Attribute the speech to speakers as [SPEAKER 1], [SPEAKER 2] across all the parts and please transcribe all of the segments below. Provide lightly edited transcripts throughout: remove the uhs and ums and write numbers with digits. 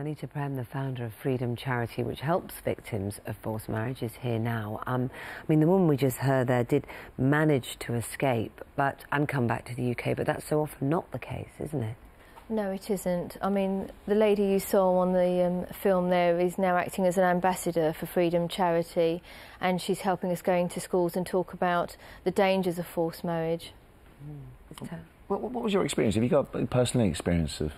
[SPEAKER 1] Aneeta Prem, the founder of Freedom Charity, which helps victims of forced marriage, is here now. I mean, the woman we just heard there did manage to escape and come back to the UK, but that's so often not the case, isn't it?
[SPEAKER 2] No, it isn't. I mean, the lady you saw on the film there is now acting as an ambassador for Freedom Charity, and she's helping us going to schools and talk about the dangers of forced marriage.
[SPEAKER 3] What was your experience? Have you got a personal experience of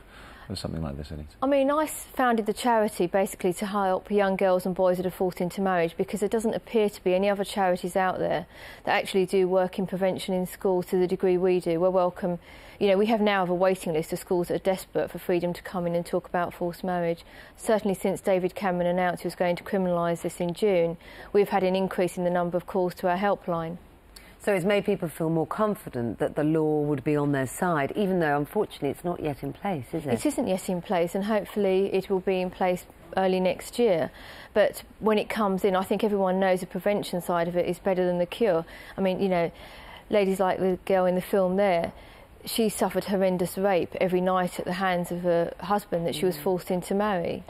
[SPEAKER 3] something like this, Aneeta?
[SPEAKER 2] I mean, I founded the charity basically to help young girls and boys that are forced into marriage, because there doesn't appear to be any other charities out there that actually do work in prevention in schools to the degree we do. We're welcome. You know, we have now a waiting list of schools that are desperate for freedom to come in and talk about forced marriage. Certainly since David Cameron announced he was going to criminalise this in June, we've had an increase in the number of calls to our helpline.
[SPEAKER 1] So it's made people feel more confident that the law would be on their side, even though, unfortunately, it's not yet in place, is it?
[SPEAKER 2] It isn't yet in place, and hopefully it will be in place early next year. But when it comes in, I think everyone knows the prevention side of it is better than the cure. I mean, you know, ladies like the girl in the film there, she suffered horrendous rape every night at the hands of her husband that she was forced into marry.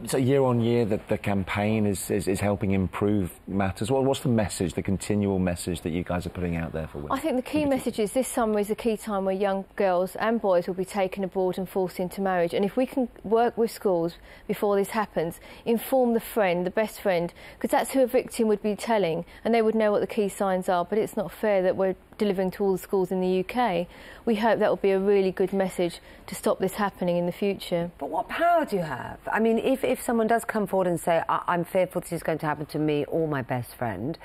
[SPEAKER 3] So year on year, the campaign is helping improve matters. What's the message, the continual message that you guys are putting out there for women?
[SPEAKER 2] I think the key message is this summer is a key time where young girls and boys will be taken abroad and forced into marriage. And if we can work with schools before this happens, inform the friend, the best friend, because that's who a victim would be telling, and they would know what the key signs are. But it's not fair that we're delivering to all the schools in the UK. We hope that will be a really good message to stop this happening in the future.
[SPEAKER 1] But what power do you have? I mean, if someone does come forward and say, I'm fearful this is going to happen to me or my best friend,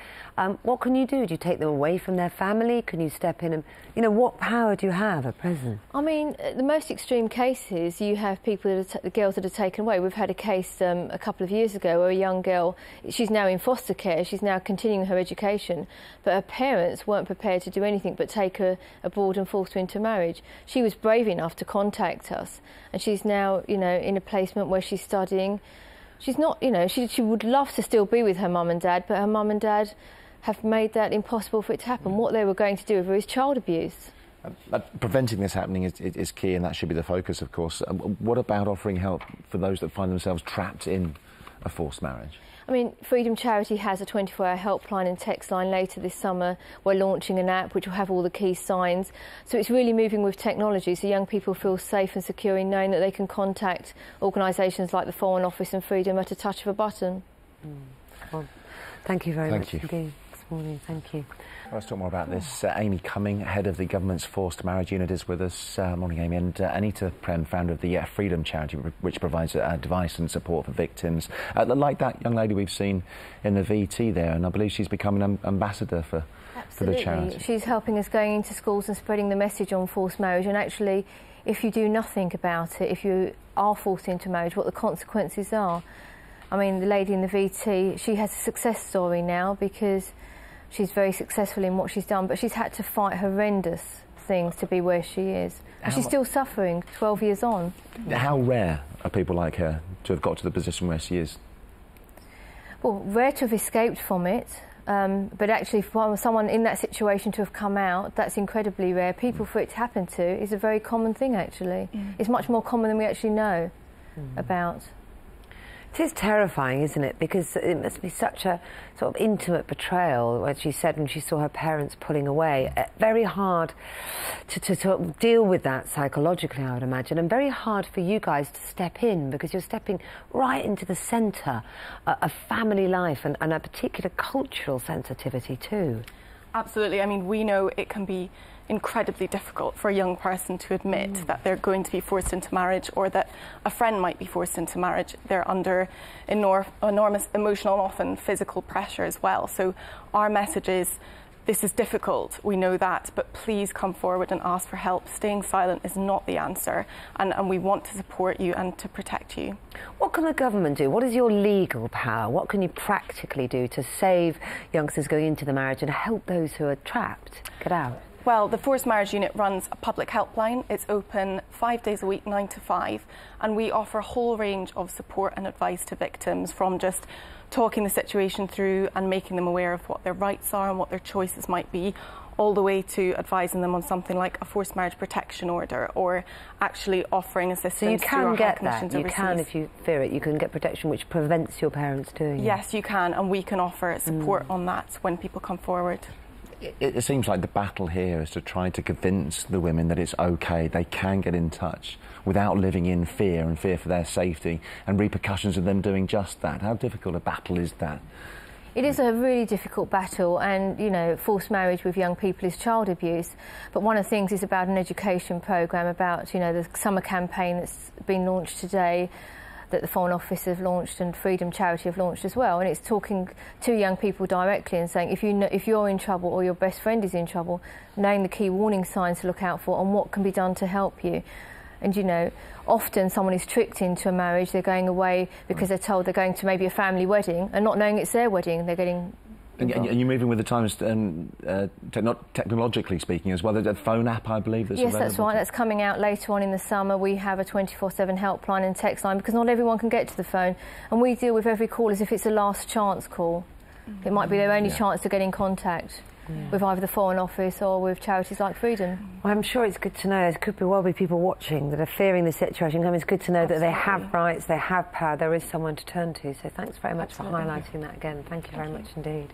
[SPEAKER 1] what can you do? Do you take them away from their family? Can you step in and, you know, what power do you have at present?
[SPEAKER 2] I mean, the most extreme cases, you have people that the girls that are taken away. We've had a case a couple of years ago where a young girl, she's now in foster care, she's now continuing her education, but her parents weren't prepared to do anything but take her abroad and force her into marriage. She was brave enough to contact us, and she's now, you know, in a placement where she's studying. She's not, you know, she would love to still be with her mum and dad, but her mum and dad have made that impossible for it to happen. What they were going to do with her is child abuse.
[SPEAKER 3] Preventing this happening is key, and that should be the focus, of course. What about offering help for those that find themselves trapped in a forced marriage?
[SPEAKER 2] I mean, Freedom Charity has a 24-hour helpline and text line. Later this summer, we're launching an app which will have all the key signs. So it's really moving with technology, so young people feel safe and secure in knowing that they can contact organisations like the Foreign Office and Freedom at a touch of a button.
[SPEAKER 1] Well, thank you very much
[SPEAKER 3] you.
[SPEAKER 1] indeed this morning. Thank you.
[SPEAKER 3] Let's talk more about this. Amy Cumming, head of the government's forced marriage unit, is with us. Morning, Amy. And Aneeta Prem, founder of the Freedom Charity, which provides advice and support for victims. Like that young lady we've seen in the VT there, and I believe she's become an ambassador for the charity.
[SPEAKER 2] She's helping us going into schools and spreading the message on forced marriage. And actually, if you do nothing about it, if you are forced into marriage, what the consequences are. I mean, the lady in the VT, she has a success story now because she's very successful in what she's done, but she's had to fight horrendous things to be where she is. And she's still suffering 12 years on.
[SPEAKER 3] How rare are people like her to have got to the position where she is?
[SPEAKER 2] Well, rare to have escaped from it, but actually for someone in that situation to have come out, that's incredibly rare. People for it to happen to is a very common thing, actually. It's much more common than we actually know about.
[SPEAKER 1] It is terrifying, isn't it? Because it must be such a sort of intimate betrayal, as she said when she saw her parents pulling away. Very hard to sort of deal with that psychologically, I would imagine, and very hard for you guys to step in, because you're stepping right into the centre of family life and a particular cultural sensitivity too.
[SPEAKER 4] Absolutely. I mean, we know it can be incredibly difficult for a young person to admit that they're going to be forced into marriage, or that a friend might be forced into marriage. They're under enormous emotional and often physical pressure as well. So our message is, this is difficult, we know that, but please come forward and ask for help. Staying silent is not the answer, and we want to support you and to protect you.
[SPEAKER 1] What can the government do? What is your legal power? What can you practically do to save youngsters going into the marriage and help those who are trapped get out?
[SPEAKER 4] Well, the Forced Marriage Unit runs a public helpline. It's open 5 days a week, 9 to 5, and we offer a whole range of support and advice to victims, from just talking the situation through and making them aware of what their rights are and what their choices might be, all the way to advising them on something like a forced marriage protection order, or actually offering assistance.
[SPEAKER 1] So you can get that.
[SPEAKER 4] overseas.
[SPEAKER 1] You can, if you fear it, you can get protection which prevents your parents doing it.
[SPEAKER 4] Yes, you can, and we can offer support on that when people come forward.
[SPEAKER 3] It seems like the battle here is to try to convince the women that it's okay, they can get in touch without living in fear and fear for their safety and repercussions of them doing just that. How difficult a battle is that?
[SPEAKER 2] It is a really difficult battle, and, you know, forced marriage with young people is child abuse. But one of the things is about an education programme, about, you know, the summer campaign that's been launched today, that the Foreign Office have launched and Freedom Charity have launched as well, and it's talking to young people directly and saying, if you're in trouble or your best friend is in trouble, knowing the key warning signs to look out for and what can be done to help you. And, you know, often someone is tricked into a marriage. They're going away because they're told they're going to maybe a family wedding, and not knowing it's their wedding, they're getting...
[SPEAKER 3] And you're moving with the times, technologically speaking as well. There's a phone app, I believe, that's available.
[SPEAKER 2] Yes, that's right. That's coming out later on in the summer. We have a 24/7 helpline and text line, because not everyone can get to the phone. And we deal with every call as if it's a last chance call. It might be their only chance to get in contact with either the Foreign Office or with charities like Freedom.
[SPEAKER 1] Well, I'm sure it's good to know, there could well be people watching that are fearing the situation. It's good to know that they have rights, they have power, there is someone to turn to. So thanks very much for highlighting that again. Thank you very much indeed.